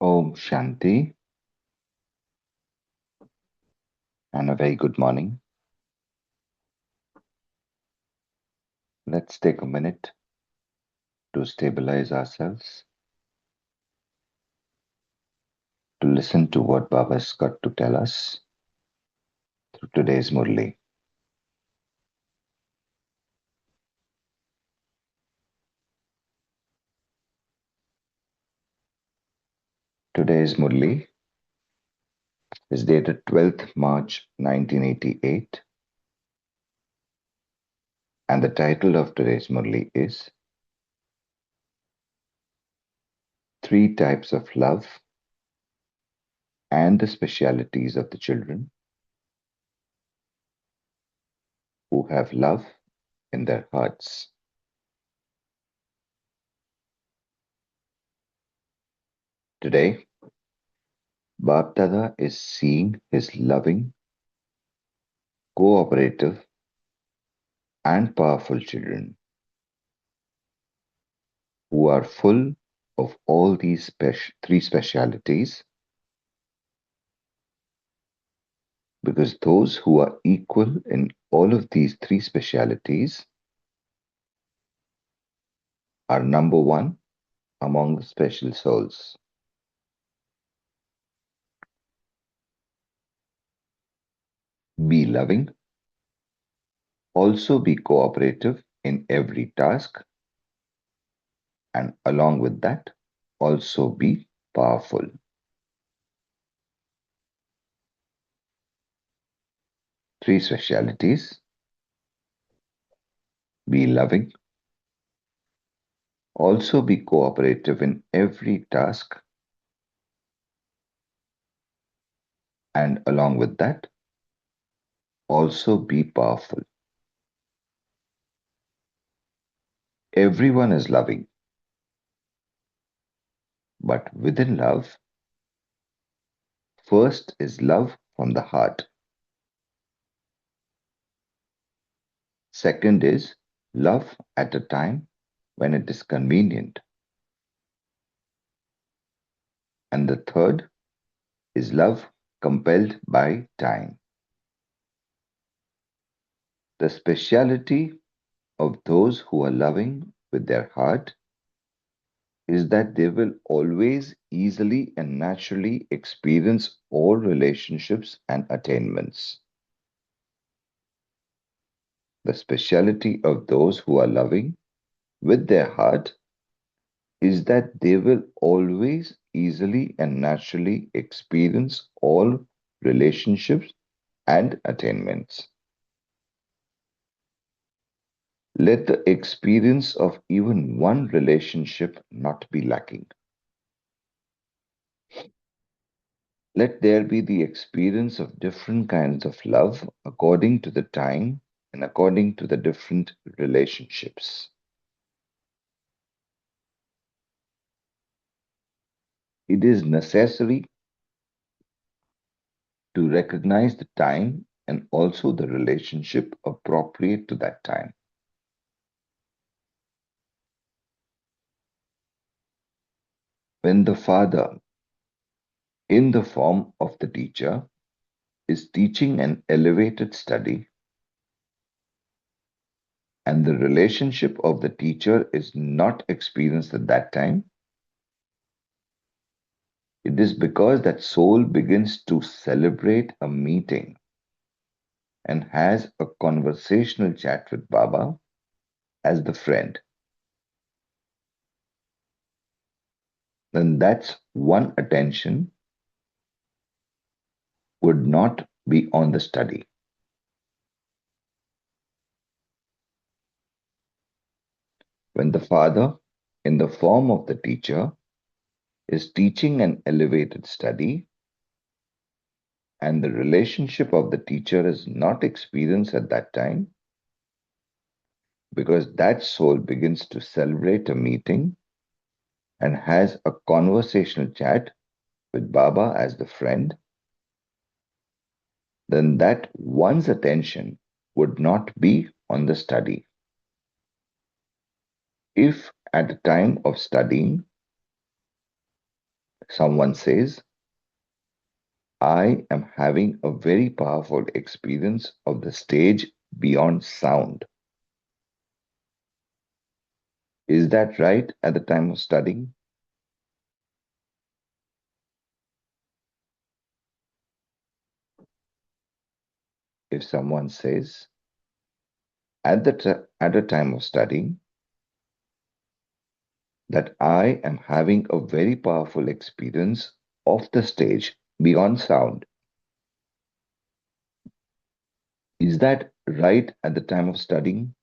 Om Shanti and a very good morning. Let's take a minute to stabilize ourselves, to listen to what Baba's got to tell us through today's Murli. Today's Murli is dated 12th March 1988, and the title of today's Murli is Three Types of Love and the Specialities of the Children who have love in their hearts. Today, Bapdada is seeing his loving, cooperative, and powerful children who are full of all these three specialities, because those who are equal in all of these three specialities are number one among the special souls. Be loving, also be cooperative in every task, and along with that, also be powerful. Three specialities: be loving, also be cooperative in every task, and along with that, also be powerful. Everyone is loving, but within love, first is love from the heart. Second is love at a time when it is convenient. And the third is love compelled by time. The speciality of those who are loving with their heart is that they will always easily and naturally experience all relationships and attainments. The speciality of those who are loving with their heart is that they will always easily and naturally experience all relationships and attainments. Let the experience of even one relationship not be lacking. Let there be the experience of different kinds of love according to the time and according to the different relationships. It is necessary to recognize the time and also the relationship appropriate to that time. When the father, in the form of the teacher, is teaching an elevated study, and the relationship of the teacher is not experienced at that time, it is because that soul begins to celebrate a meeting and has a conversational chat with Baba as the friend. Then that's one attention would not be on the study. When the father, in the form of the teacher, is teaching an elevated study, and the relationship of the teacher is not experienced at that time, because that soul begins to celebrate a meeting and has a conversational chat with Baba as the friend, then that one's attention would not be on the study. If at the time of studying, Someone says, I am having a very powerful experience of the stage beyond sound. Is that right at the time of studying? If someone says, at the time of studying, that I am having a very powerful experience of the stage beyond sound, is that right at the time of studying?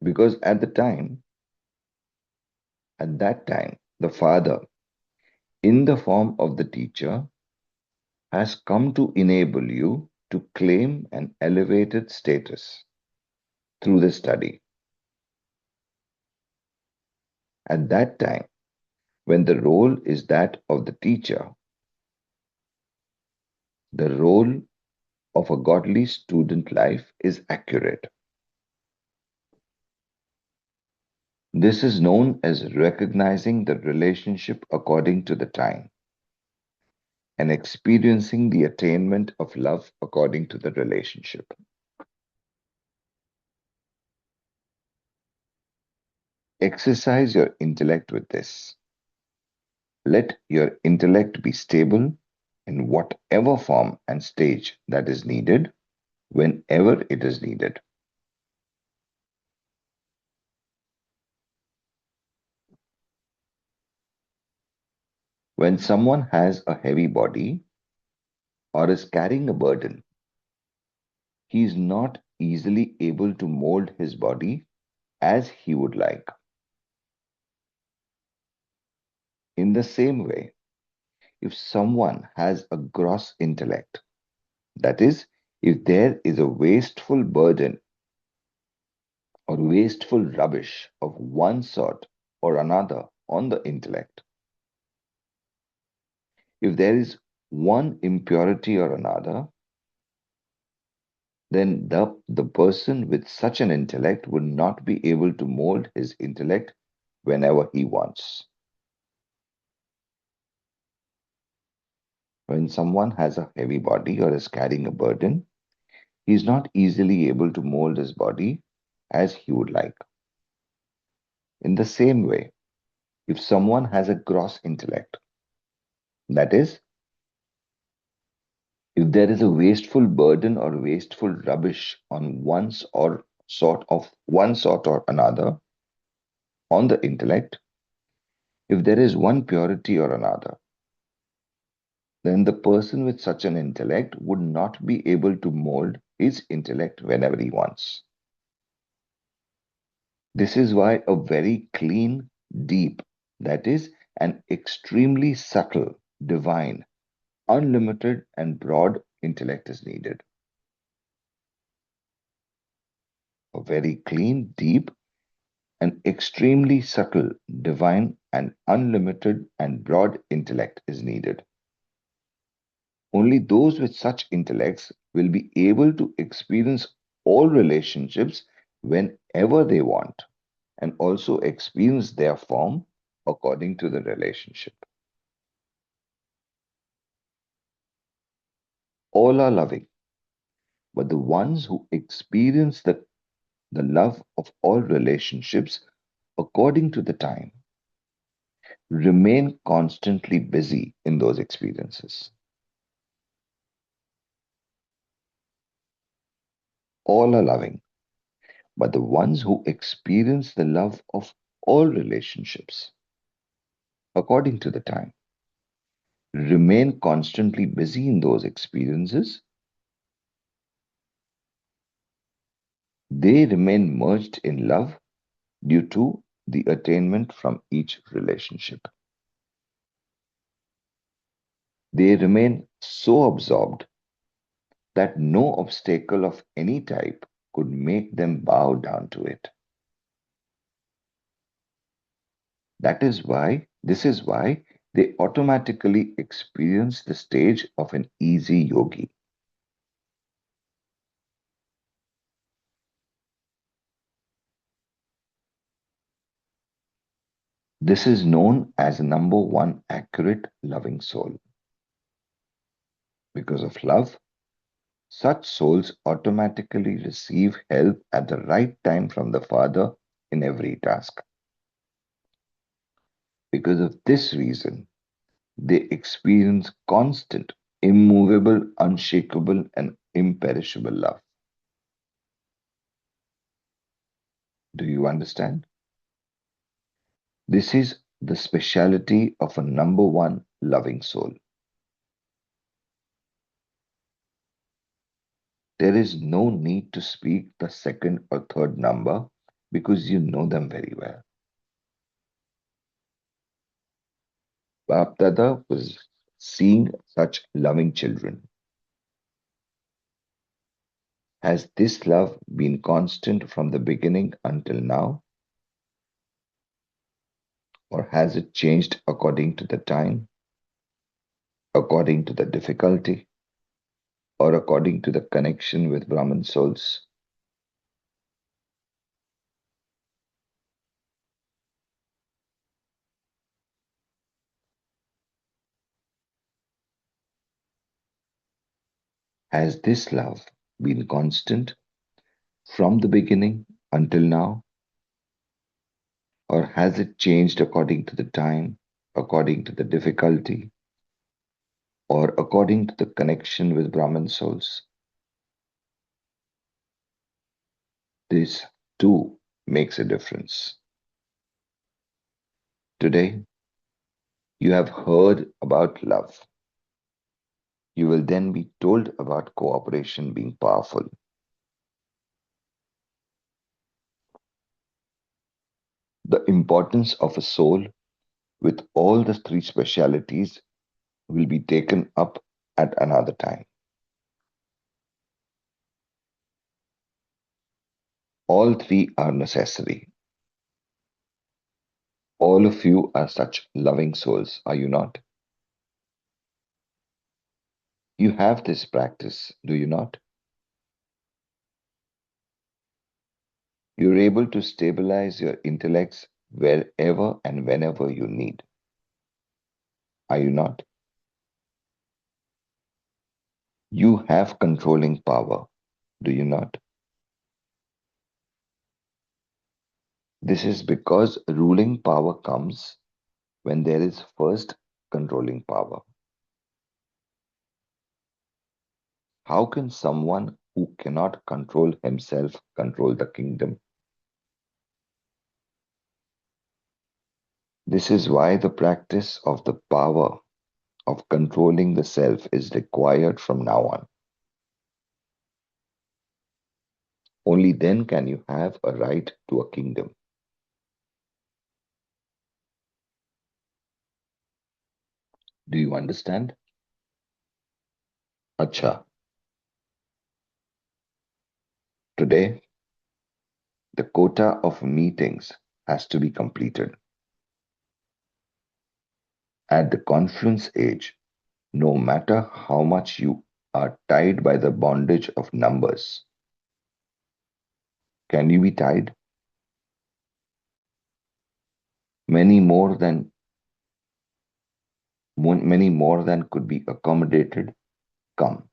Because at that time, the Father, in the form of the teacher, has come to enable you to claim an elevated status through the study. At that time, when the role is that of the teacher, the role of a godly student life is accurate. This is known as recognizing the relationship according to the time and experiencing the attainment of love according to the relationship. Exercise your intellect with this. Let your intellect be stable in whatever form and stage that is needed, whenever it is needed. When someone has a heavy body or is carrying a burden, he is not easily able to mold his body as he would like. In the same way, if someone has a gross intellect, that is, if there is a wasteful burden or wasteful rubbish of one sort or another on the intellect, if there is one impurity or another, then the person with such an intellect would not be able to mold his intellect whenever he wants. When someone has a heavy body or is carrying a burden, he is not easily able to mold his body as he would like. In the same way, if someone has a gross intellect, that is, if there is a wasteful burden or wasteful rubbish on one sort or another on the intellect, if there is one purity or another, then the person with such an intellect would not be able to mold his intellect whenever he wants. This is why a very clean, deep, that is, an extremely subtle, divine, unlimited, and broad intellect is needed. A very clean, deep, and extremely subtle, divine, and unlimited and broad intellect is needed. Only those with such intellects will be able to experience all relationships whenever they want and also experience their form according to the relationship. All are loving, but the ones who experience the love of all relationships according to the time remain constantly busy in those experiences. All are loving, but the ones who experience the love of all relationships according to the time remain constantly busy in those experiences. They remain merged in love due to the attainment from each relationship. They remain so absorbed that no obstacle of any type could make them bow down to it. This is why they automatically experience the stage of an easy yogi. This is known as number one accurate loving soul. Because of love, such souls automatically receive help at the right time from the Father in every task. Because of this reason, they experience constant, immovable, unshakable, and imperishable love. Do you understand? This is the speciality of a number one loving soul. There is no need to speak the second or third number because you know them very well. Bapdada was seeing such loving children. Has this love been constant from the beginning until now, or has it changed according to the time, according to the difficulty, or according to the connection with Brahman souls? Has this love been constant from the beginning until now, or has it changed according to the time, according to the difficulty, or according to the connection with Brahman souls? This too makes a difference. Today, you have heard about love. You will then be told about cooperation being powerful. The importance of a soul with all the three specialities will be taken up at another time. All three are necessary. All of you are such loving souls, are you not? You have this practice, do you not? You're able to stabilize your intellects wherever and whenever you need. Are you not? You have controlling power, do you not? This is because ruling power comes when there is first controlling power. How can someone who cannot control himself control the kingdom? This is why the practice of the power of controlling the self is required from now on. Only then can you have a right to a kingdom. Do you understand? Acha. Today, the quota of meetings has to be completed. At the confluence age, no matter how much you are tied by the bondage of numbers, can you be tied? Many more than many more than could be accommodated come.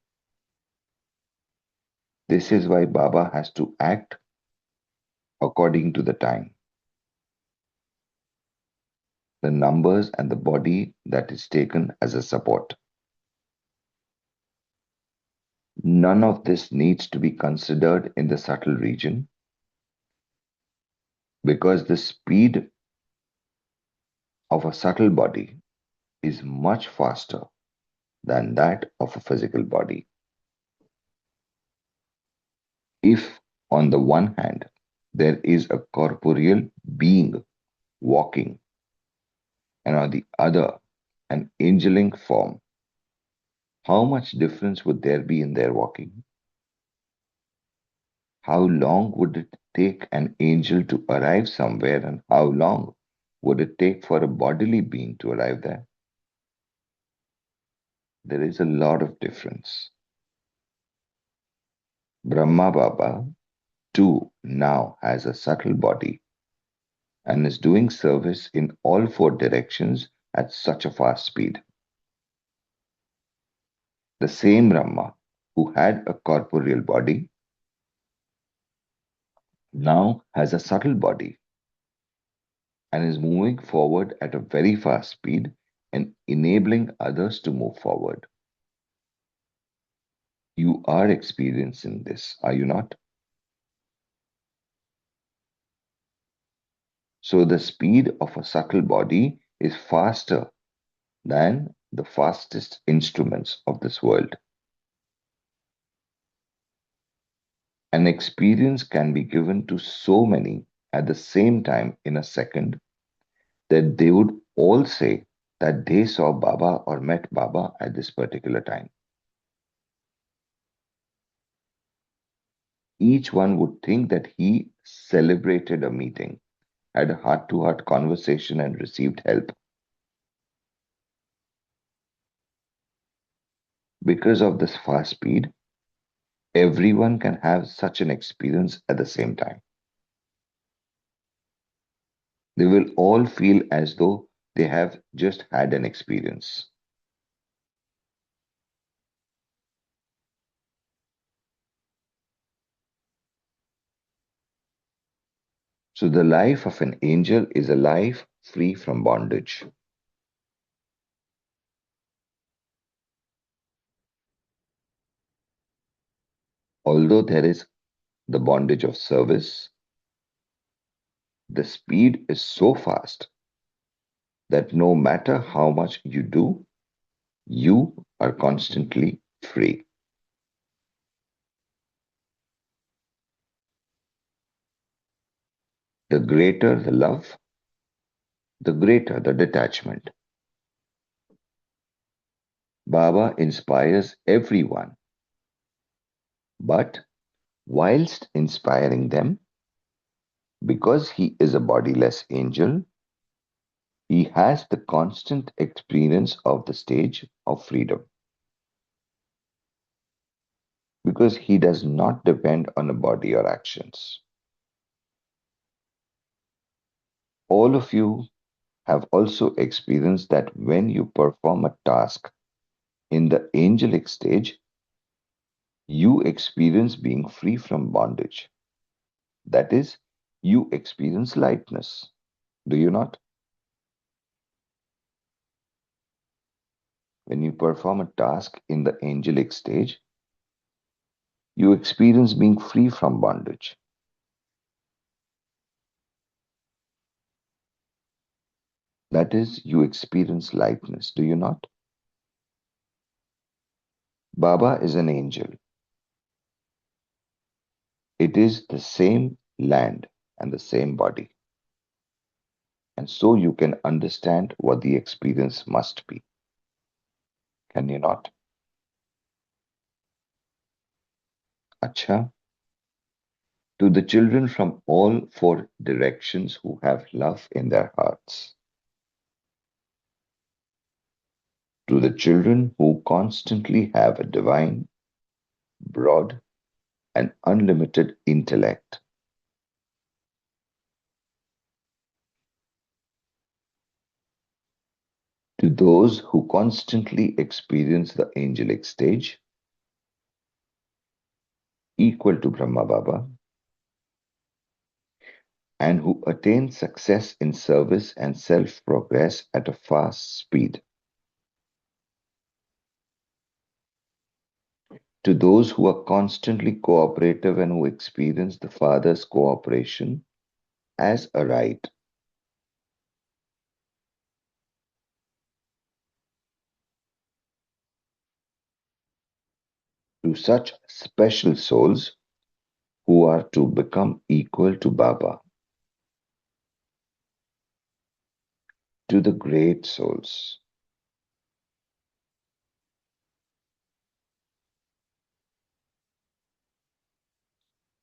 This is why Baba has to act according to the time, the numbers, and the body that is taken as a support. None of this needs to be considered in the subtle region because the speed of a subtle body is much faster than that of a physical body. If, on the one hand, there is a corporeal being walking, and on the other, an angelic form, how much difference would there be in their walking? How long would it take an angel to arrive somewhere, and how long would it take for a bodily being to arrive there? There is a lot of difference. Brahma Baba too now has a subtle body and is doing service in all four directions at such a fast speed. The same Brahma who had a corporeal body now has a subtle body and is moving forward at a very fast speed and enabling others to move forward. You are experiencing this, are you not? So the speed of a subtle body is faster than the fastest instruments of this world. An experience can be given to so many at the same time in a second that they would all say that they saw Baba or met Baba at this particular time. Each one would think that he celebrated a meeting, had a heart to heart conversation, and received help. Because of this fast speed, everyone can have such an experience at the same time. They will all feel as though they have just had an experience. So, the life of an angel is a life free from bondage. Although there is the bondage of service, the speed is so fast that no matter how much you do, you are constantly free. The greater the love, the greater the detachment. Baba inspires everyone, but whilst inspiring them, because he is a bodiless angel, he has the constant experience of the stage of freedom. Because he does not depend on a body or actions. All of you have also experienced that when you perform a task in the angelic stage, you experience being free from bondage. That is, you experience lightness. Do you not? When you perform a task in the angelic stage, you experience being free from bondage. That is, you experience lightness. Do you not? Baba is an angel. It is the same land and the same body. And so you can understand what the experience must be. Can you not? Acha. To the children from all four directions who have love in their hearts. To the children who constantly have a divine, broad, and unlimited intellect. To those who constantly experience the angelic stage, equal to Brahma Baba, and who attain success in service and self progress at a fast speed. To those who are constantly cooperative and who experience the Father's cooperation as a right. To such special souls who are to become equal to Baba. To the great souls.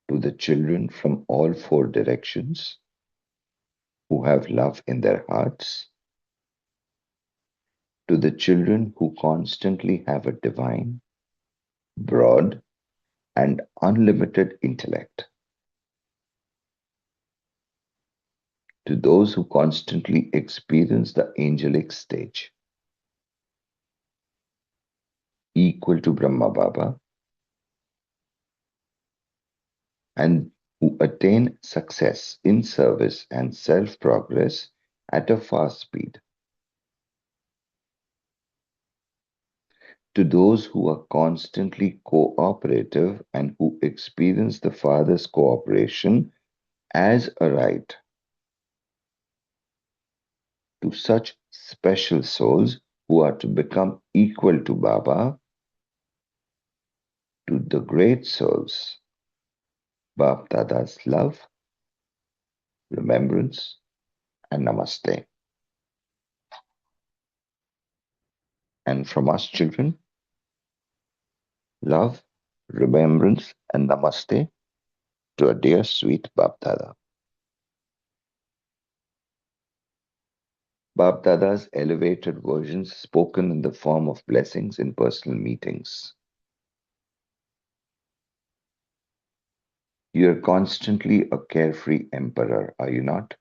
To the children from all four directions who have love in their hearts. To the children who constantly have a divine, broad, and unlimited intellect. to those who constantly experience the angelic stage, equal to Brahma Baba, and who attain success in service and self progress at a fast speed, to those who are constantly cooperative and who experience the Father's cooperation as a right, to such special souls who are to become equal to Baba, to the great souls, Bap Dada's love, remembrance, and namaste. And from us, children, love, remembrance, and namaste to a dear sweet Bap Dada. Bap Dada's elevated versions spoken in the form of blessings in personal meetings. You are constantly a carefree emperor, are you not?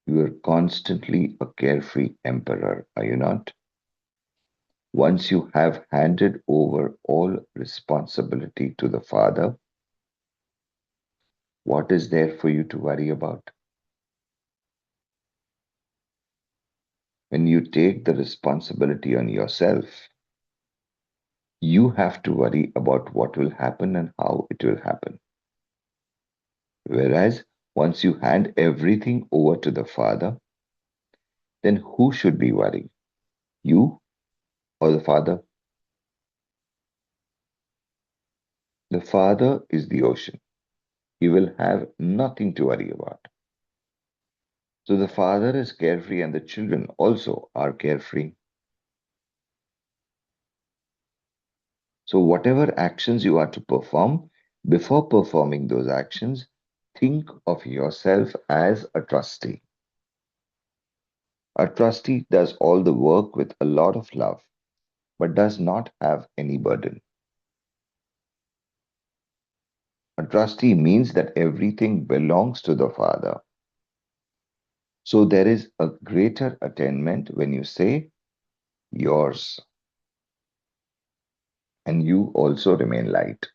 You are constantly a carefree emperor, are you not? Once you have handed over all responsibility to the Father, what is there for you to worry about? When you take the responsibility on yourself, you have to worry about what will happen and how it will happen. Whereas once you hand everything over to the Father, then who should be worrying? You or the Father? The Father is the ocean. He will have nothing to worry about. So the Father is carefree and the children also are carefree. So whatever actions you are to perform, before performing those actions, think of yourself as a trustee. A trustee does all the work with a lot of love, but does not have any burden. A trustee means that everything belongs to the Father. So there is a greater attainment when you say yours, and you also remain light.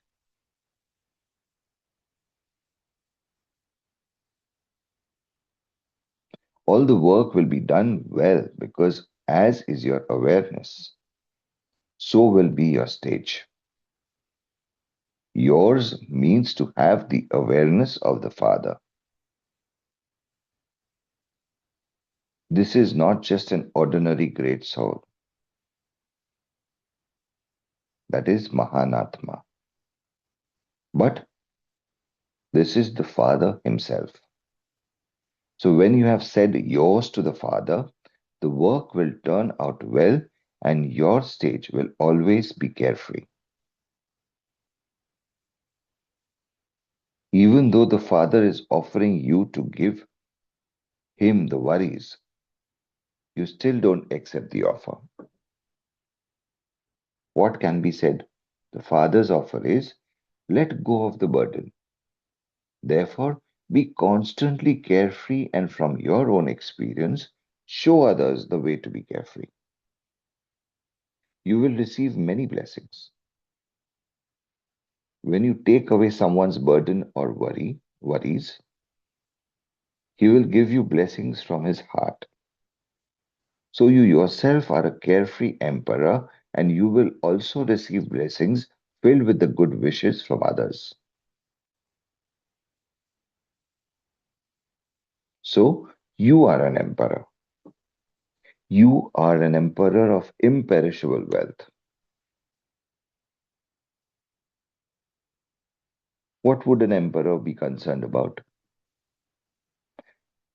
All the work will be done well because as is your awareness, so will be your stage. Yours means to have the awareness of the Father. This is not just an ordinary great soul. That is Mahanatma. But this is the Father Himself. So when you have said yours to the Father, the work will turn out well and your stage will always be carefree. Even though the Father is offering you to give Him the worries, you still don't accept the offer. What can be said? The Father's offer is, let go of the burden. Therefore, be constantly carefree and from your own experience, show others the way to be carefree. You will receive many blessings. When you take away someone's burden or worries, he will give you blessings from his heart. So you yourself are a carefree emperor and you will also receive blessings filled with the good wishes from others. So you are an emperor. You are an emperor of imperishable wealth. What would an emperor be concerned about?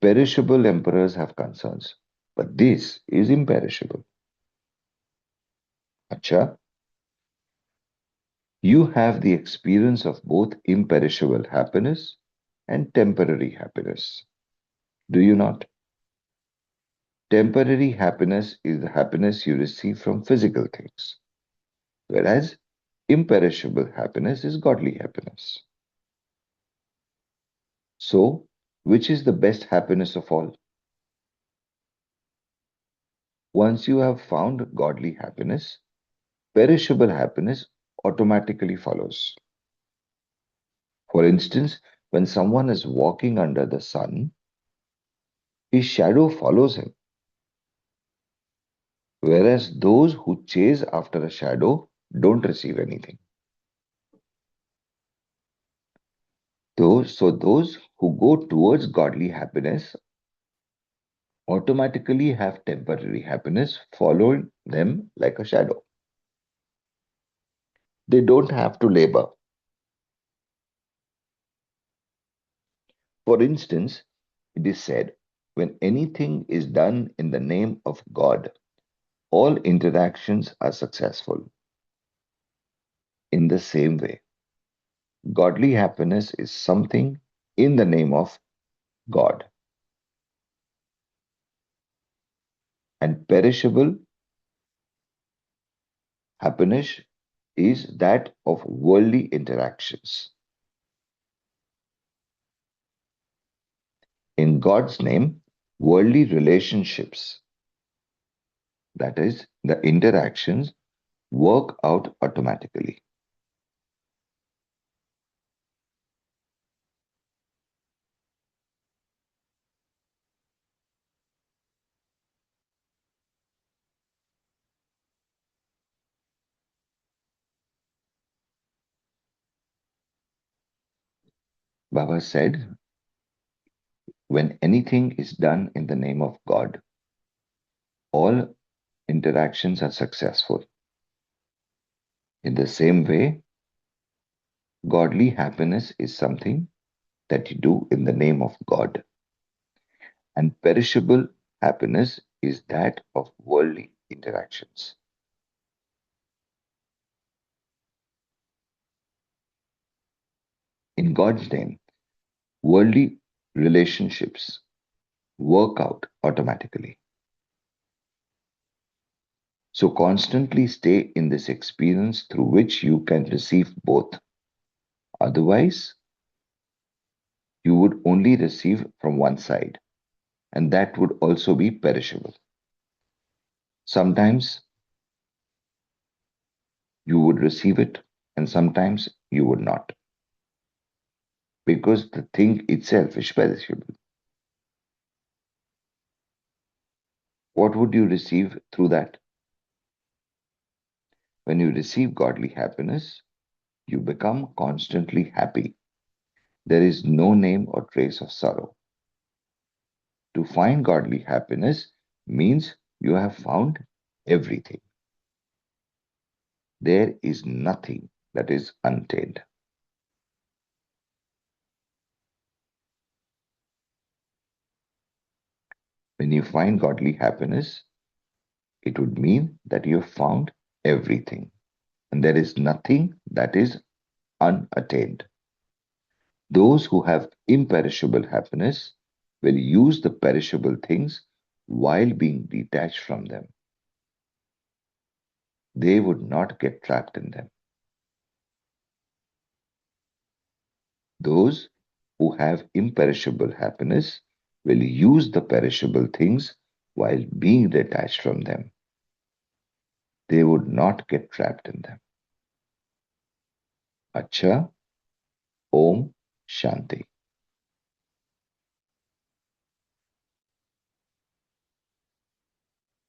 Perishable emperors have concerns, but this is imperishable. Acha, you have the experience of both imperishable happiness and temporary happiness. Do you not? Temporary happiness is the happiness you receive from physical things, whereas imperishable happiness is godly happiness. So, which is the best happiness of all? Once you have found godly happiness, perishable happiness automatically follows. For instance, when someone is walking under the sun, his shadow follows him, whereas those who chase after a shadow don't receive anything. Those who go towards godly happiness automatically have temporary happiness following them like a shadow. They don't have to labor. For instance, it is said, when anything is done in the name of God, all interactions are successful. In the same way, godly happiness is something in the name of God, and perishable happiness is that of worldly interactions. In God's name, worldly relationships, that is, the interactions, work out automatically. Baba said, when anything is done in the name of God, all interactions are successful. In the same way, godly happiness is something that you do in the name of God, and perishable happiness is that of worldly interactions. In God's name, worldly relationships work out automatically. So constantly stay in this experience through which you can receive both. Otherwise, you would only receive from one side, and that would also be perishable. Sometimes you would receive it, and sometimes you would not, because the thing itself is perishable. What would you receive through that? When you receive godly happiness, you become constantly happy. There is no name or trace of sorrow. To find godly happiness means you have found everything. There is nothing that is untamed. When you find godly happiness, it would mean that you have found everything, and there is nothing that is unattained. Those who have imperishable happiness will use the perishable things while being detached from them. They would not get trapped in them. Those who have imperishable happiness will use the perishable things while being detached from them. They would not get trapped in them. Acha, Om, Shanti.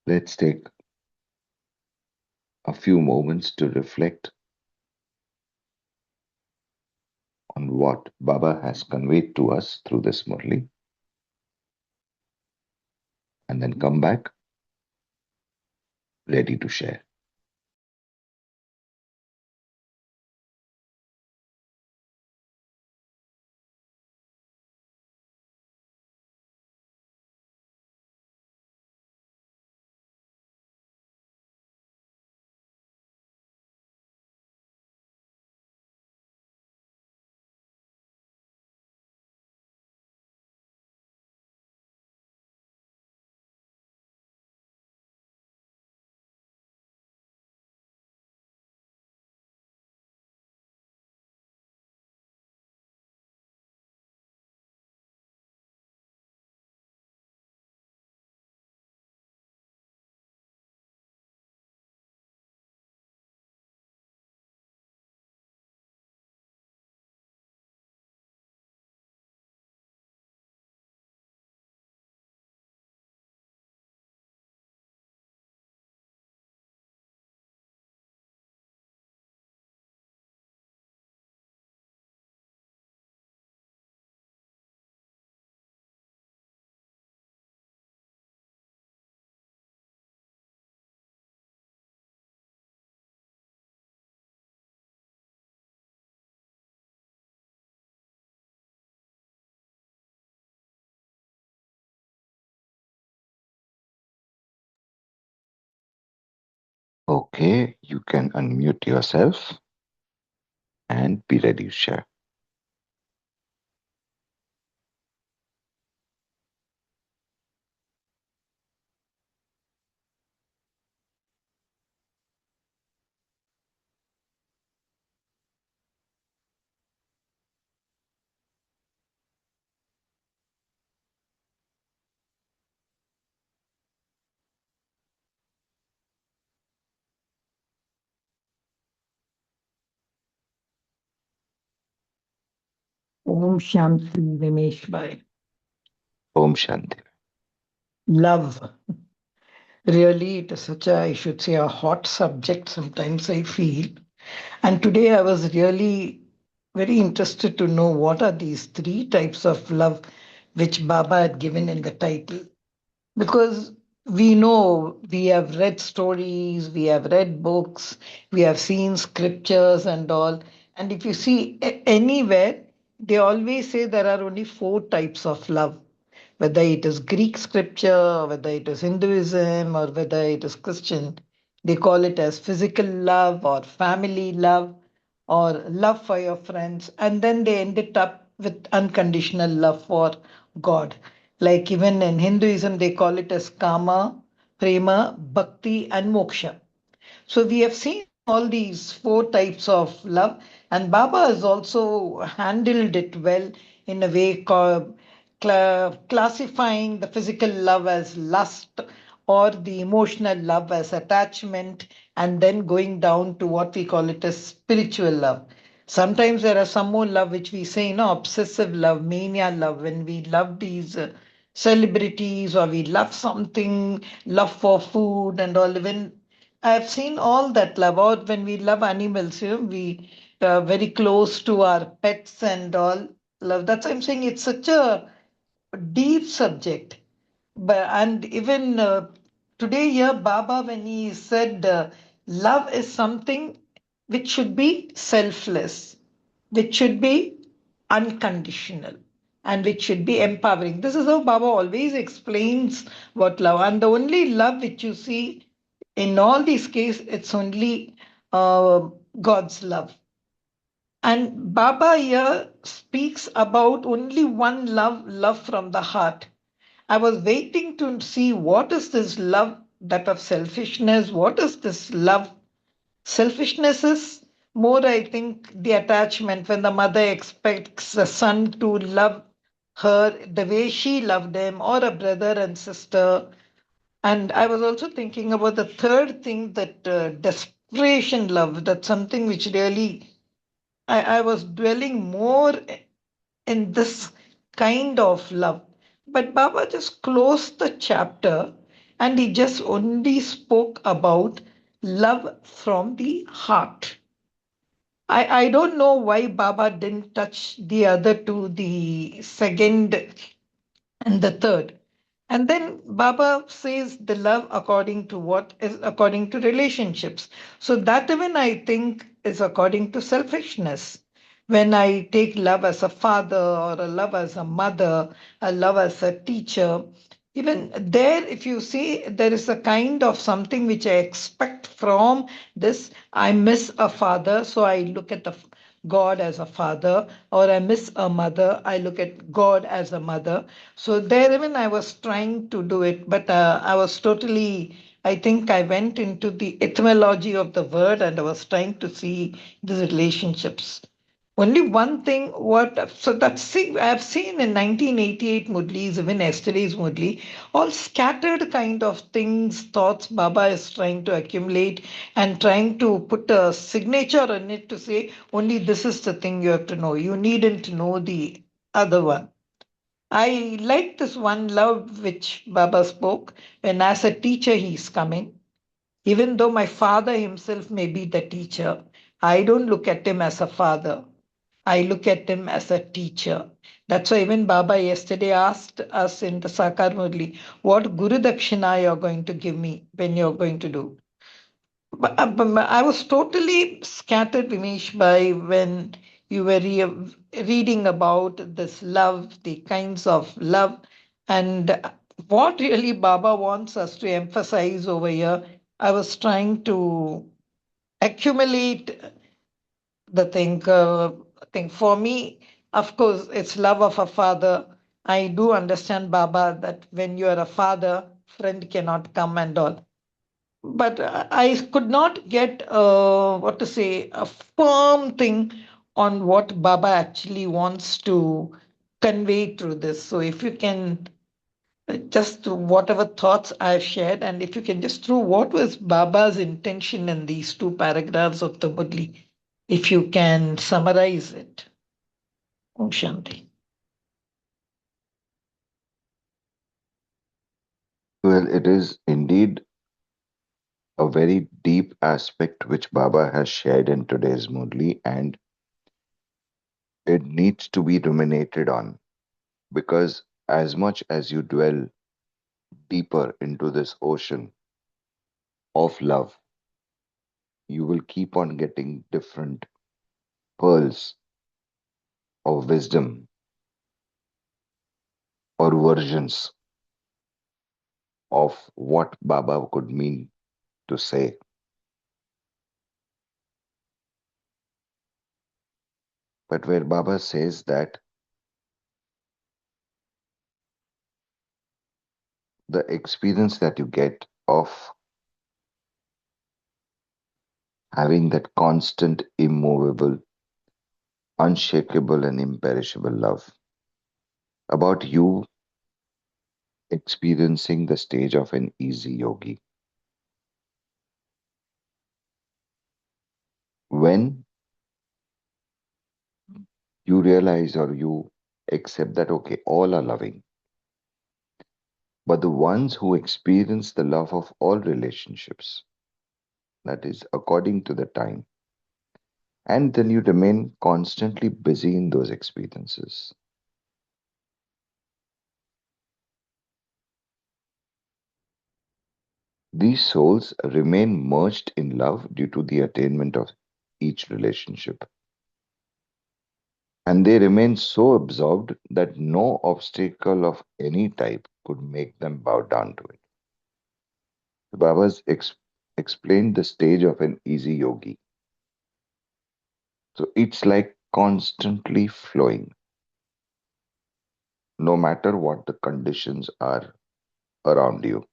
Let's take a few moments to reflect on what Baba has conveyed to us through this Murli, and then come back ready to share. Okay, you can unmute yourself and be ready to share. Om Shanti Vimesh Bhai. Om Shanti. Love. Really, it is such a, I should say, a hot subject sometimes I feel. And today I was really very interested to know what are these three types of love which Baba had given in the title. Because we know we have read stories, we have read books, we have seen scriptures and all. And if you see anywhere, they always say there are only four types of love, whether it is Greek scripture, whether it is Hinduism, or whether it is Christian. They call it as physical love or family love or love for your friends. And then they ended up with unconditional love for God. Like even in Hinduism, they call it as kama, prema, bhakti, and moksha. So we have seen all these four types of love, and Baba has also handled it well in a way classifying the physical love as lust or the emotional love as attachment, and then going down to what we call it as spiritual love. Sometimes there are some more love which we say, obsessive love, mania love, when we love these celebrities or we love something, love for food and all. When I've seen all that love out when we love animals, we very close to our pets and all love. That's why I'm saying it's such a deep subject. But and even today here, Baba, when he said love is something which should be selfless, which should be unconditional, and which should be empowering. This is how Baba always explains what love. And the only love which you see in all these cases, it's only God's love. And Baba here speaks about only one love, love from the heart. I was waiting to see what is this love that of selfishness, what is this love. Selfishness is more, I think, the attachment when the mother expects the son to love her the way she loved him, or a brother and sister. And I was also thinking about the third thing, that desperation love. That's something which really I was dwelling more in this kind of love. But Baba just closed the chapter and he just only spoke about love from the heart. I don't know why Baba didn't touch the other two, the second and the third. And then Baba says the love according to what is according to relationships. So that even I think is according to selfishness. When I take love as a father or a love as a mother, a love as a teacher, even there, if you see, there is a kind of something which I expect from this. I miss a father, so I look at God as a father, or I miss a mother, I look at God as a mother. So there, even I was trying to do it, but I was totally. I think I went into the etymology of the word and I was trying to see these relationships. Only one thing, what so that's see I've seen in 1988 Murlis, even yesterday's Murli, all scattered kind of things, thoughts Baba is trying to accumulate and trying to put a signature on it to say only this is the thing you have to know. You needn't know the other one. I like this one love which Baba spoke when, as a teacher, he's coming. Even though my father himself may be the teacher, I don't look at him as a father. I look at him as a teacher. That's why even Baba yesterday asked us in the Sakar Murli, what Guru Dakshina you're going to give me when you're going to do. But I was totally scattered, Vimesh, by when you were reading about this love, the kinds of love, and what really Baba wants us to emphasize over here. I was trying to accumulate the thing. Thing for me, of course, it's love of a father. I do understand, Baba, that when you are a father, friend cannot come and all. But I could not get what to say a firm thing on what Baba actually wants to convey through this. So if you can just through whatever thoughts I've shared, and if you can just through what was Baba's intention in these two paragraphs of the Murli, if you can summarize it. Om Shanti. Well, it is indeed a very deep aspect which Baba has shared in today's Murli, and it needs to be ruminated on because as much as you dwell deeper into this ocean of love, you will keep on getting different pearls of wisdom or versions of what Baba could mean to say. But where Baba says that the experience that you get of having that constant, immovable, unshakable, and imperishable love, about you experiencing the stage of an easy yogi. When you realize or you accept that, okay, all are loving, but the ones who experience the love of all relationships, that is according to the time, and then you remain constantly busy in those experiences. These souls remain merged in love due to the attainment of each relationship. And they remain so absorbed that no obstacle of any type could make them bow down to it. The Babas explained the stage of an easy yogi. So it's like constantly flowing, no matter what the conditions are around you.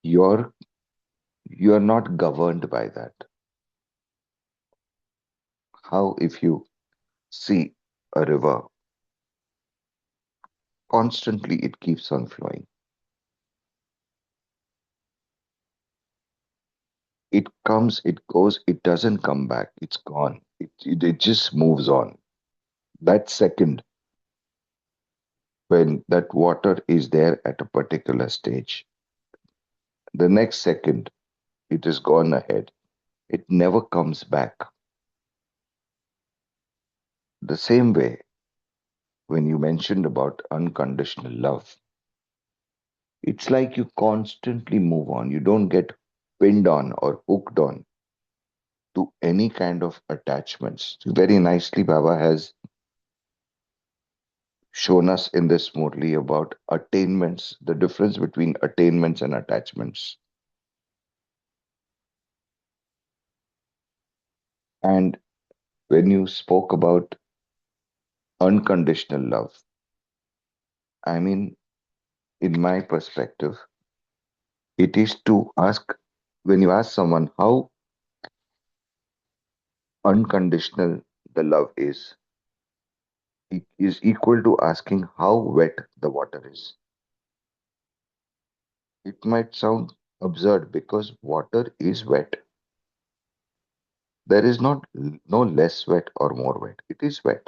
You're you're not governed by that. How if you see a river, constantly it keeps on flowing. It comes, it goes, it doesn't come back, it's gone. It just moves on. That second, when that water is there at a particular stage, the next second, it is gone ahead. It never comes back. The same way, when you mentioned about unconditional love, it's like you constantly move on. You don't get pinned on or hooked on to any kind of attachments. Very nicely, Baba has shown us in this Murli about attainments, the difference between attainments and attachments. And when you spoke about unconditional love, I mean, in my perspective, it is to ask when you ask someone how unconditional the love is, it is equal to asking how wet the water is. It might sound absurd because water is wet. There is not no less wet or more wet. It is wet.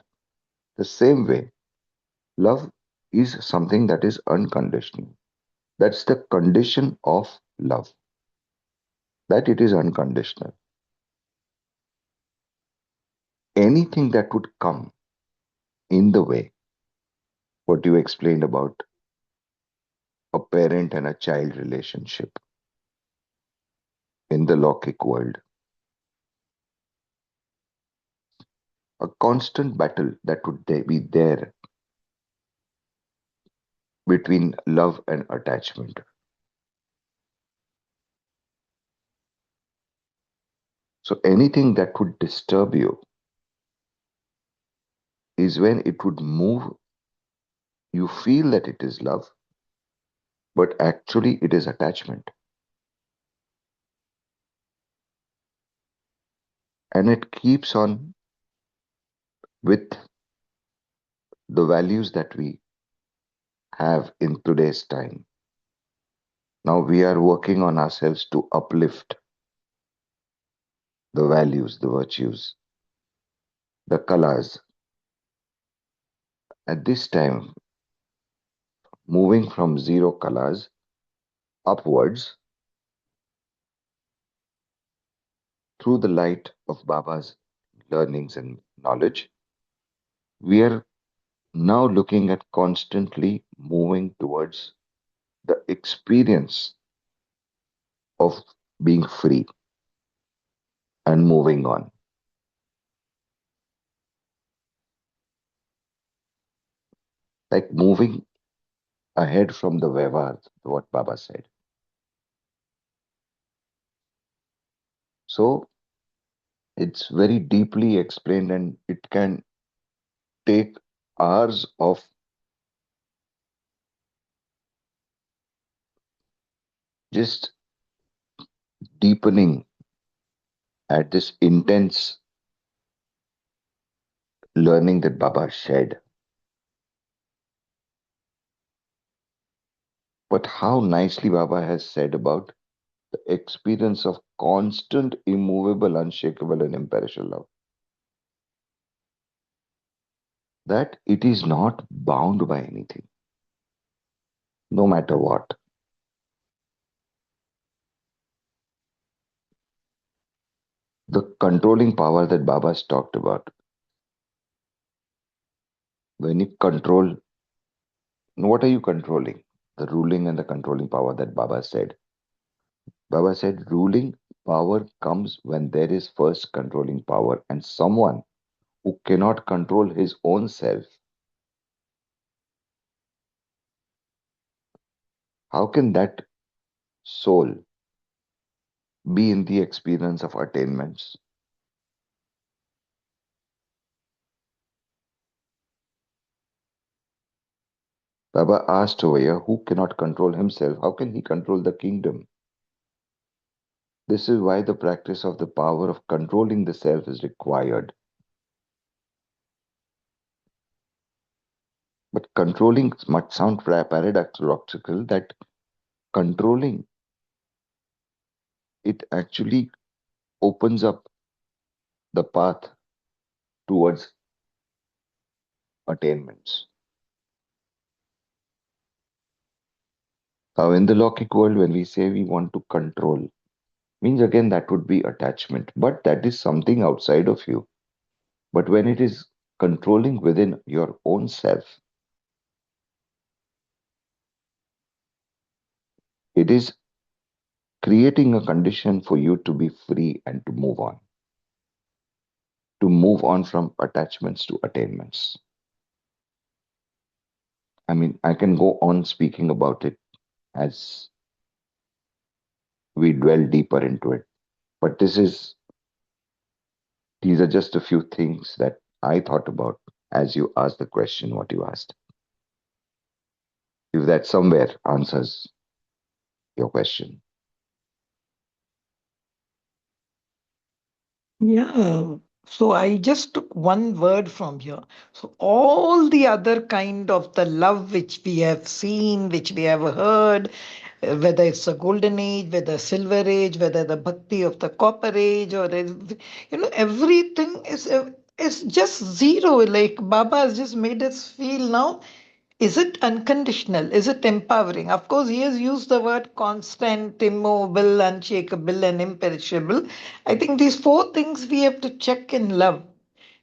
The same way, love is something that is unconditional. That's the condition of love, that it is unconditional. Anything that would come in the way, what you explained about a parent and a child relationship in the Lokik world, a constant battle that would be there between love and attachment. So anything that would disturb you is when it would move, you feel that it is love, but actually it is attachment. And it keeps on with the values that we have in today's time. Now we are working on ourselves to uplift the values, the virtues, the colors. At this time, moving from zero colors upwards through the light of Baba's learnings and knowledge, we are now looking at constantly moving towards the experience of being free and moving on, like moving ahead from the Vyavad, what Baba said. So it's very deeply explained and it can take hours of just deepening at this intense learning that Baba shared. But how nicely Baba has said about the experience of constant, immovable, unshakable, and imperishable love. That it is not bound by anything, no matter what. The controlling power that Baba has talked about, when you control, what are you controlling? The ruling and the controlling power that Baba said. Baba said ruling power comes when there is first controlling power, and someone who cannot control his own self, how can that soul be in the experience of attainments? Baba asked over here, who cannot control himself, how can he control the kingdom? This is why the practice of the power of controlling the self is required. But controlling might sound paradoxical that controlling it actually opens up the path towards attainments. Now, in the Lokik world, when we say we want to control, means again that would be attachment, but that is something outside of you. But when it is controlling within your own self, it is creating a condition for you to be free and to move on from attachments to attainments. I mean, I can go on speaking about it as we dwell deeper into it, but these are just a few things that I thought about as you asked the question, what you asked. If that somewhere answers your question. Yeah. So I just took one word from here. So all the other kind of the love which we have seen, which we have heard, whether it's a golden age, whether silver age, whether the bhakti of the copper age, or everything is just zero. Like Baba has just made us feel now. Is it unconditional? Is it empowering? Of course, he has used the word constant, immovable, unshakable, and imperishable. I think these four things we have to check in love.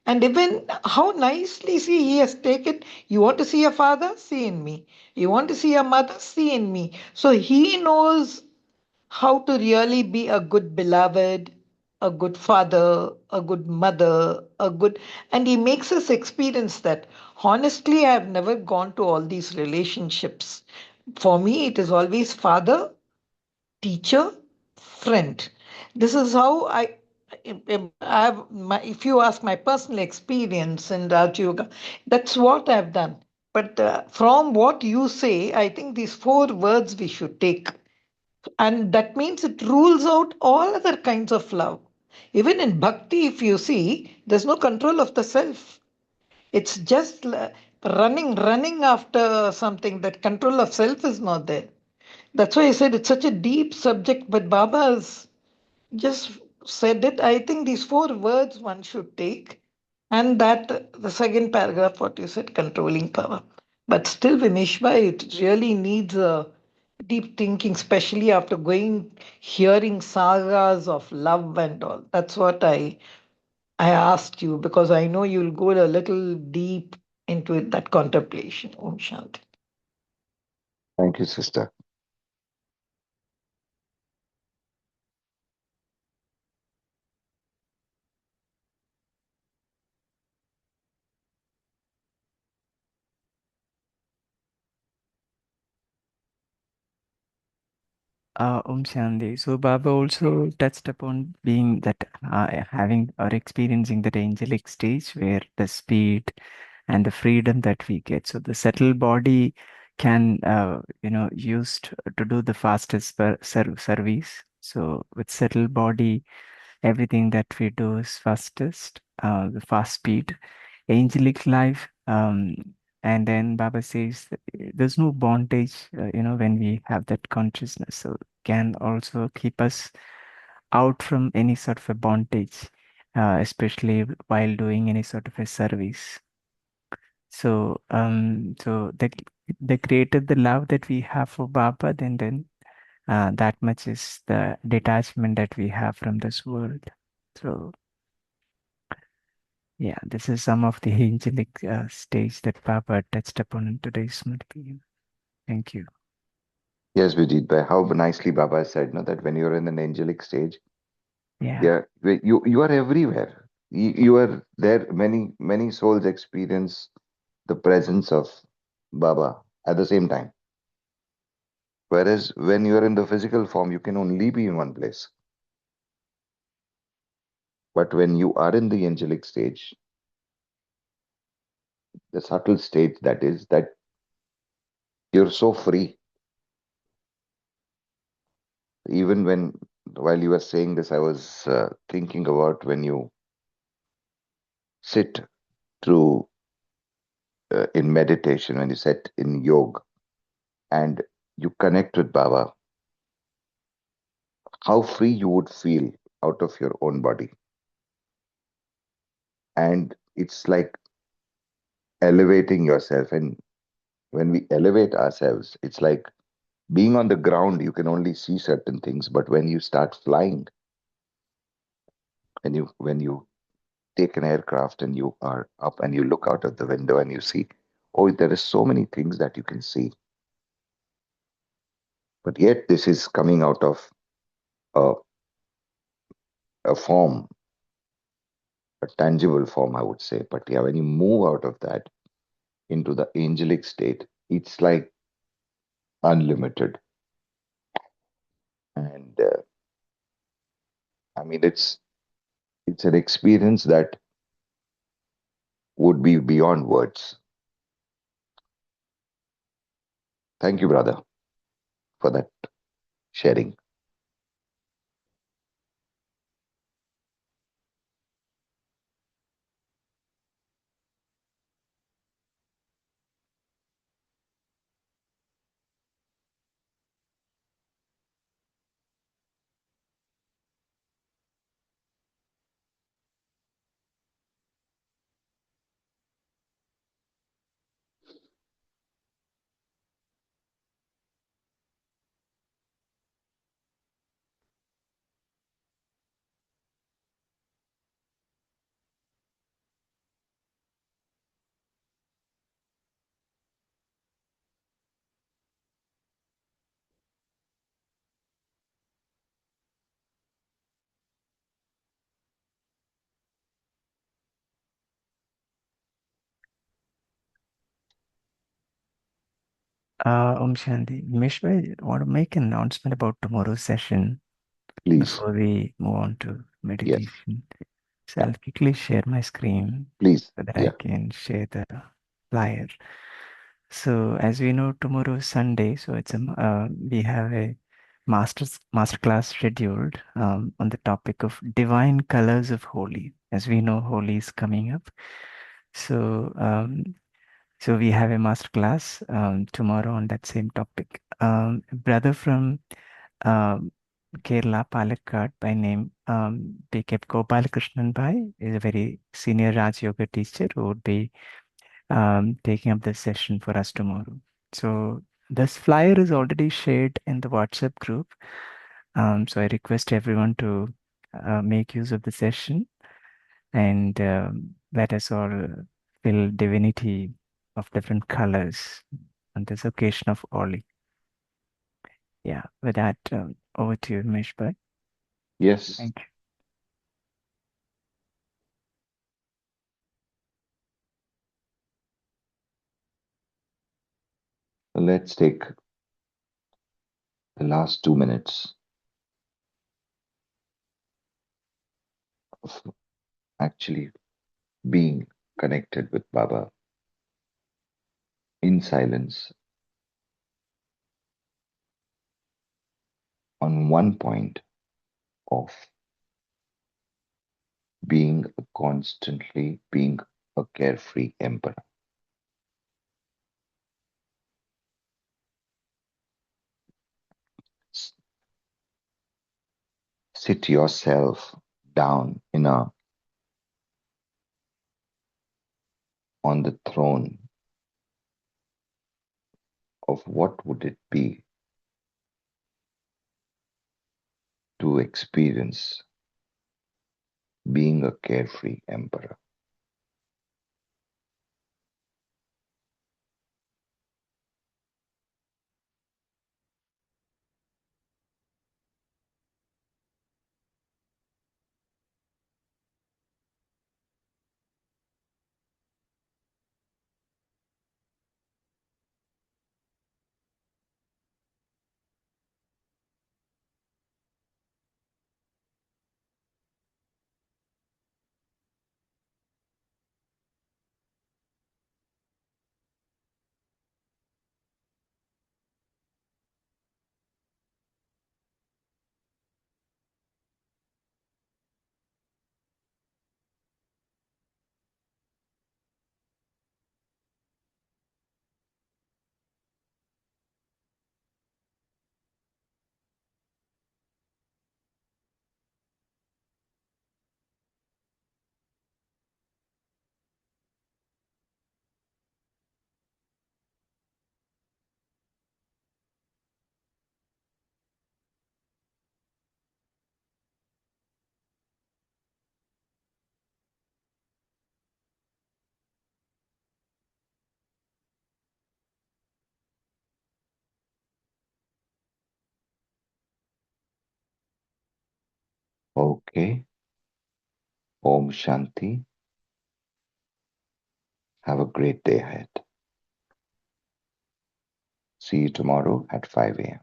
And even how nicely, see, he has taken, you want to see a father? See in me. You want to see a mother? See in me. So he knows how to really be a good beloved, a good father, a good mother, and he makes us experience that. Honestly, I have never gone to all these relationships. For me, it is always father, teacher, friend. This is how I. if you ask my personal experience in Raj Yoga, that's what I've done. But from what you say, I think these four words we should take. And that means it rules out all other kinds of love. Even in bhakti, if you see, there's no control of the self. It's just running after something. That control of self is not there. That's why I said it's such a deep subject, but Baba has just said it. I think these four words one should take, and that the second paragraph, what you said, controlling power. But still, Vinishba, it really needs a deep thinking, especially after hearing sagas of love and all. That's what I asked you because I know you'll go a little deep into it, that contemplation. Om Shanti. Thank you, sister. Shanti. So Baba also touched upon being that having or experiencing that angelic stage where the speed and the freedom that we get. So the subtle body can, used to do the fastest service. So with subtle body, everything that we do is fastest, the fast speed, angelic life. And then Baba says that there's no bondage, when we have that consciousness. So can also keep us out from any sort of a bondage, especially while doing any sort of a service. So the greater the love that we have for Baba, then that much is the detachment that we have from this world. So yeah, this is some of the angelic stage that Baba touched upon in today's Smriti. Thank you. Yes, Vijit, by how nicely Baba said, no, that when you're in an angelic stage, Yeah. yeah, you are everywhere. You are there. Many souls experience the presence of Baba at the same time. Whereas when you are in the physical form, you can only be in one place. But when you are in the angelic stage, the subtle stage that is, that you're so free. Even while you were saying this, I was thinking about when you sit through in meditation, when you sit in yoga and you connect with Baba, how free you would feel out of your own body. And it's like elevating yourself. And when we elevate ourselves, it's like being on the ground, you can only see certain things. But when you start flying, when you take an aircraft and you are up and you look out of the window and you see, oh, there is so many things that you can see. But yet this is coming out of a, a form, a tangible form, I would say. But yeah, when you move out of that into the angelic state, it's like unlimited. And I mean, it's an experience that would be beyond words. Thank you, brother, for that sharing. Shanti. Mishra, I want to make an announcement about tomorrow's session Please. before we move on to Yes. meditation. So I'll quickly share my screen Please. so that I Yeah. can share the flyer. So as we know, tomorrow is Sunday, so we have a master class scheduled on the topic of divine colors of Holi. As we know, Holi is coming up, so so we have a master class tomorrow on that same topic. Brother from um, Kerala, Palakkad, by name P.K. Gopalakrishnan Bhai, is a very senior Raj Yoga teacher who would be taking up this session for us tomorrow. So this flyer is already shared in the WhatsApp group. So I request everyone to make use of the session and let us all feel divinity of different colors on this occasion of Oli. Yeah, with that, over to you, Mishbhai. Yes. Thank you. Let's take the last 2 minutes of actually being connected with Baba in silence on one point of being a carefree emperor. S- Sit yourself down on the throne of what would it be to experience being a carefree emperor. Okay. Om Shanti. Have a great day ahead. See you tomorrow at 5 a.m.